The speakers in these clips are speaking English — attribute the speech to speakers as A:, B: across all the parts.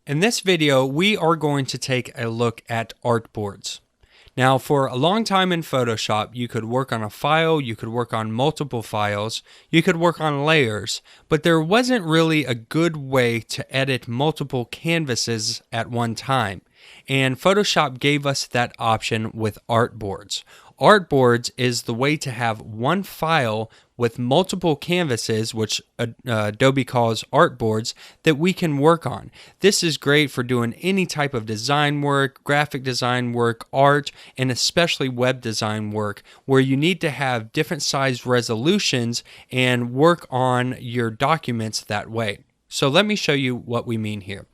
A: In this video, we are going to take a look at artboards. Now, for a long time in Photoshop, you could work on a file, you could work on multiple files, you could work on layers, but there wasn't really a good way to edit multiple canvases at one time. And Photoshop gave us that option with artboards. Artboards is the way to have one file with multiple canvases, which Adobe calls artboards, that we can work on. This is great for doing any type of design work, graphic design work, art, and especially web design work, where you need to have different size resolutions and work on your documents that way. So let me show you what we mean here.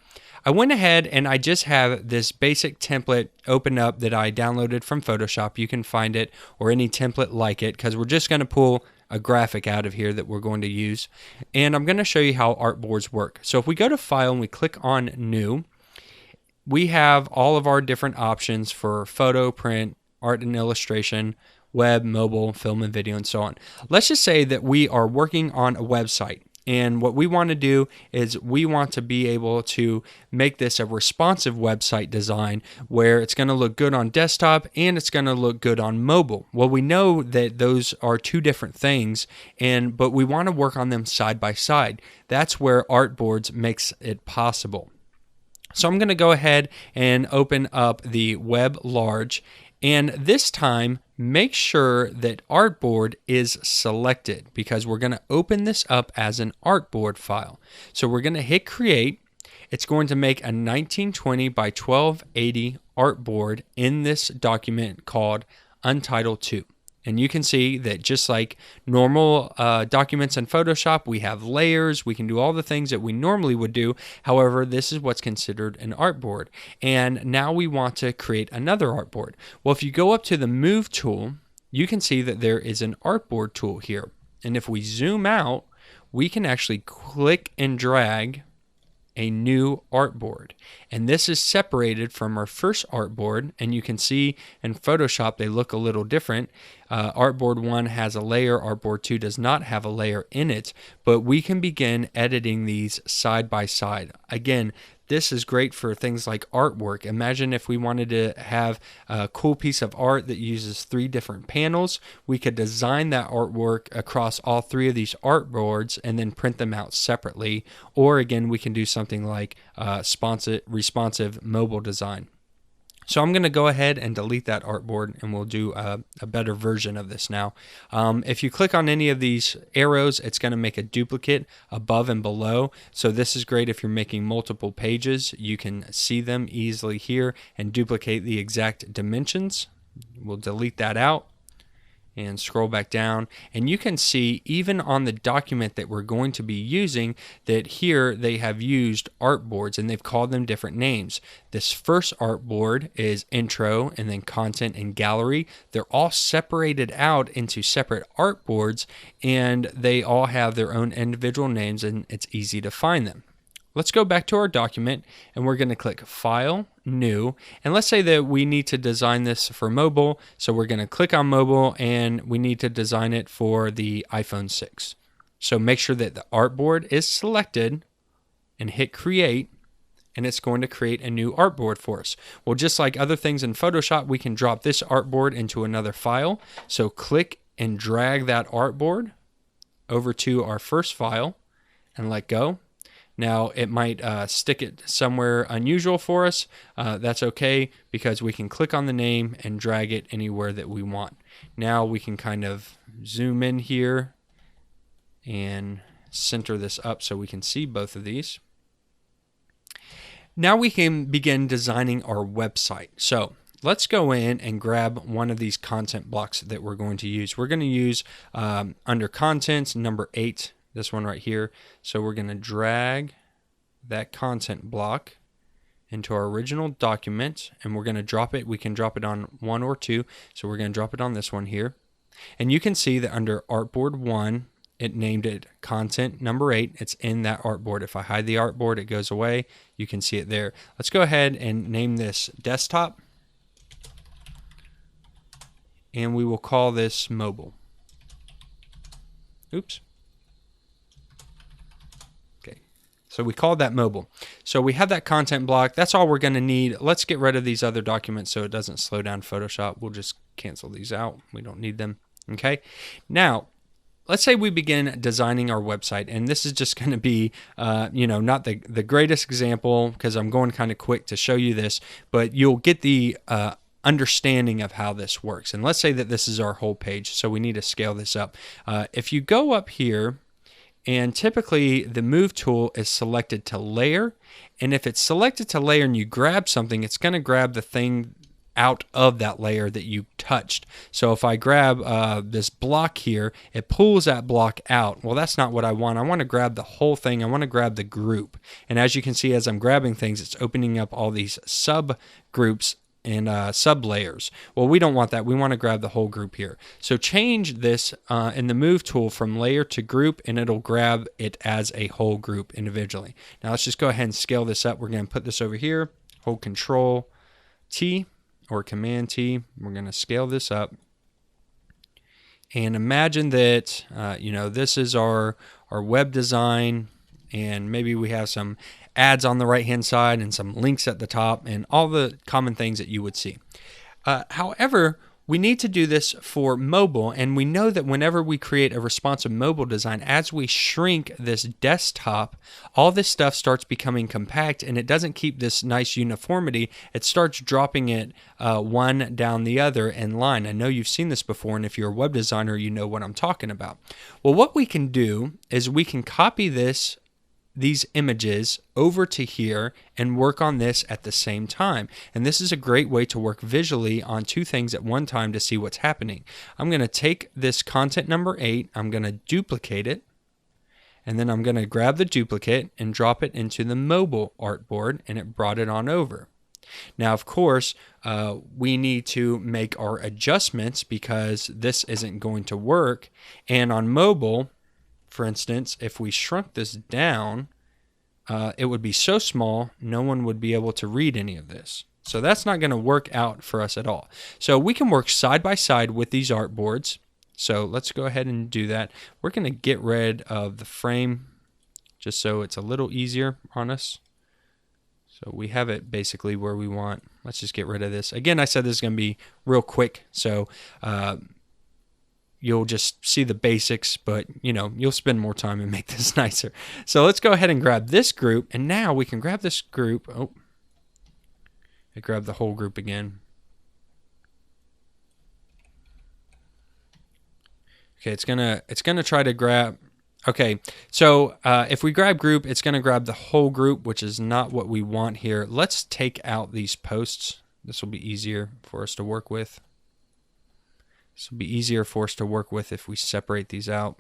A: I went ahead and I just have this basic template open up that I downloaded from Photoshop. You can find it or any template like it because we're just going to pull a graphic out of here that we're going to use. And I'm going to show you how artboards work. So if we go to File and we click on New, we have all of our different options for photo, print, art and illustration, web, mobile, film and video, and so on. Let's just say that we are working on a website. And what we want to do is we want to be able to make this a responsive website design where it's going to look good on desktop and it's going to look good on mobile. Well, we know that those are two different things, but we want to work on them side by side. That's where artboards makes it possible. So I'm going to go ahead and open up the web large, and this time make sure that artboard is selected because we're going to open this up as an artboard file. So we're going to hit create. It's going to make a 1920 by 1280 artboard in this document called Untitled 2. And you can see that just like normal documents in Photoshop, we have layers, we can do all the things that we normally would do. However, this is what's considered an artboard. And now we want to create another artboard. Well, if you go up to the Move tool, you can see that there is an artboard tool here. And if we zoom out, we can actually click and drag a new artboard, and this is separated from our first artboard, and you can see in Photoshop they look a little different. Artboard 1 has a layer, artboard 2 does not have a layer in it, but we can begin editing these side by side. Again, this is great for things like artwork. Imagine if we wanted to have a cool piece of art that uses 3 different panels. We could design that artwork across all 3 of these artboards and then print them out separately. Or again, we can do something like responsive mobile design. So I'm going to go ahead and delete that artboard, and we'll do a better version of this now. If you click on any of these arrows, it's going to make a duplicate above and below. So this is great if you're making multiple pages. You can see them easily here and duplicate the exact dimensions. We'll delete that out and scroll back down, and you can see even on the document that we're going to be using that here they have used artboards and they've called them different names. This first artboard is intro, and then content and gallery. They're all separated out into separate artboards, and they all have their own individual names, and it's easy to find them. Let's go back to our document, and we're going to click File, New, and let's say that we need to design this for mobile, so we're going to click on mobile, and we need to design it for the iPhone 6. So make sure that the artboard is selected and hit Create, and it's going to create a new artboard for us. Well, just like other things in Photoshop, we can drop this artboard into another file. So click and drag that artboard over to our first file and let go. Now, it might stick it somewhere unusual for us. That's okay because we can click on the name and drag it anywhere that we want. Now we can kind of zoom in here and center this up so we can see both of these. Now we can begin designing our website. So let's go in and grab one of these content blocks that we're going to use. We're going to use under Contents, number 8. This one right here. So we're going to drag that content block into our original document, and we're going to drop it. We can drop it on 1 or 2. So we're going to drop it on this one here. And you can see that under Artboard 1, it named it Content number 8. It's in that artboard. If I hide the artboard, it goes away. You can see it there. Let's go ahead and name this Desktop, and we will call this Mobile. Oops. So we called that mobile. So we have that content block. That's all we're going to need. Let's get rid of these other documents so it doesn't slow down Photoshop. We'll just cancel these out. We don't need them. Okay. Now, let's say we begin designing our website, and this is just going to be, not the greatest example because I'm going kind of quick to show you this, but you'll get the understanding of how this works. And let's say that this is our whole page, so we need to scale this up. If you go up here, and typically the move tool is selected to layer, and if it's selected to layer and you grab something, it's going to grab the thing out of that layer that you touched. So if I grab this block here, it pulls that block out. Well, that's not what I want. I want to grab the whole thing. I want to grab the group. And as you can see, as I'm grabbing things, it's opening up all these subgroups and sub layers. Well, we don't want that. We want to grab the whole group here. So change this in the move tool from layer to group, and it'll grab it as a whole group individually. Now let's just go ahead and scale this up. We're going to put this over here, hold Control T or Command T. We're going to scale this up. And imagine that, this is our web design, and maybe we have some ads on the right hand side and some links at the top and all the common things that you would see. However, we need to do this for mobile, and we know that whenever we create a responsive mobile design, as we shrink this desktop, all this stuff starts becoming compact, and it doesn't keep this nice uniformity. It starts dropping it one down the other in line. I know you've seen this before, and if you're a web designer, you know what I'm talking about. Well, what we can do is we can copy these images over to here and work on this at the same time. And this is a great way to work visually on two things at one time to see what's happening. I'm going to take this content number 8, I'm going to duplicate it, and then I'm going to grab the duplicate and drop it into the mobile artboard, and it brought it on over. Now, of course, we need to make our adjustments because this isn't going to work. And on mobile, for instance, if we shrunk this down, it would be so small, no one would be able to read any of this. So that's not going to work out for us at all. So we can work side by side with these artboards. So let's go ahead and do that. We're going to get rid of the frame just so it's a little easier on us. So we have it basically where we want. Let's just get rid of this. Again, I said this is going to be real quick. So you'll just see the basics, but you'll spend more time and make this nicer. So let's go ahead and grab this group, and now we can grab this group. Oh, I grabbed the whole group again. Okay, it's gonna try to grab. Okay, so if we grab group, it's gonna grab the whole group, which is not what we want here. Let's take out these posts. This will be easier for us to work with. This will be easier for us to work with if we separate these out.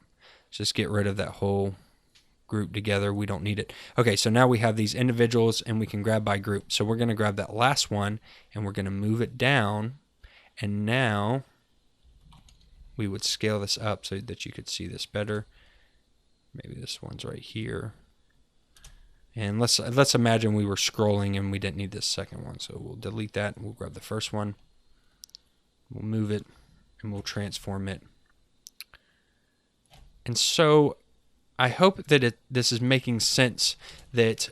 A: Just get rid of that whole group together. We don't need it. Okay, so now we have these individuals, and we can grab by group. So we're going to grab that last one, and we're going to move it down. And now we would scale this up so that you could see this better. Maybe this one's right here. And let's imagine we were scrolling and we didn't need this second one. So we'll delete that, and we'll grab the first one. We'll move it, and we'll transform it. And so I hope that this is making sense, that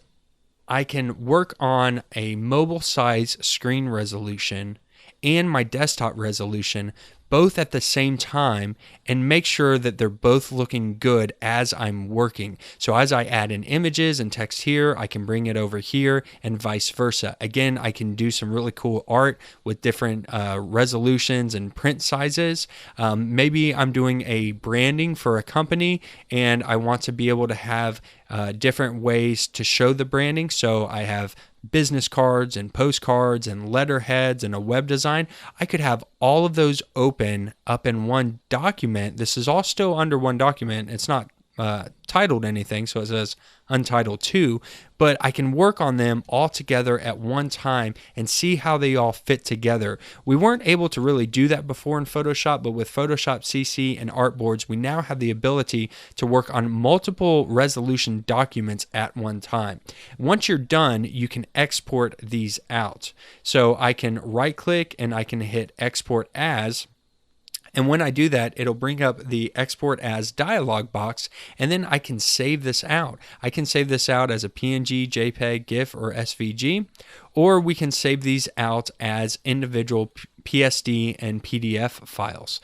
A: I can work on a mobile size screen resolution and my desktop resolution both at the same time and make sure that they're both looking good as I'm working. So as I add in images and text here, I can bring it over here and vice versa. Again, I can do some really cool art with different resolutions and print sizes. Maybe I'm doing a branding for a company and I want to be able to have different ways to show the branding. So I have business cards and postcards and letterheads and a web design. I could have all of those open up in one document. This is all still under one document. It's not titled anything, so it says Untitled 2, but I can work on them all together at one time and see how they all fit together. We weren't able to really do that before in Photoshop, but with Photoshop CC and Artboards, we now have the ability to work on multiple resolution documents at one time. Once you're done, you can export these out. So I can right click and I can hit Export As. And when I do that, it'll bring up the export as dialog box, and then I can save this out. I can save this out as a PNG, JPEG, GIF, or SVG, or we can save these out as individual PSD and PDF files.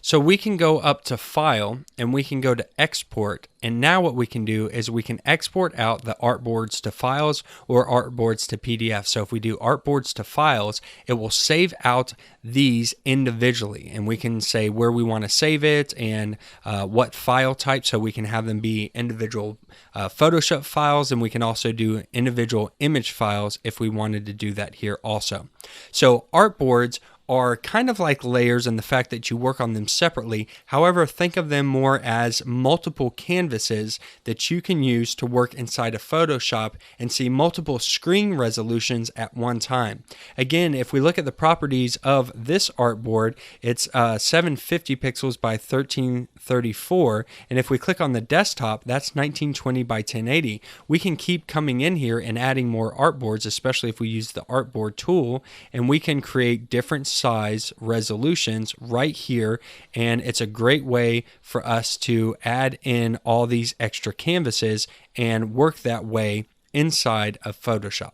A: So we can go up to File and we can go to Export, and now what we can do is we can export out the artboards to files or artboards to PDF. So if we do artboards to files, it will save out these individually, and we can say where we want to save it and what file type, so we can have them be individual Photoshop files, and we can also do individual image files if we wanted to do that here also. So artboards are kind of like layers in the fact that you work on them separately. However, think of them more as multiple canvases that you can use to work inside of Photoshop and see multiple screen resolutions at one time. Again, if we look at the properties of this artboard, it's 750 pixels by 1334, and if we click on the desktop, that's 1920 by 1080. We can keep coming in here and adding more artboards, especially if we use the artboard tool, and we can create different size resolutions right here, and it's a great way for us to add in all these extra canvases and work that way inside of Photoshop.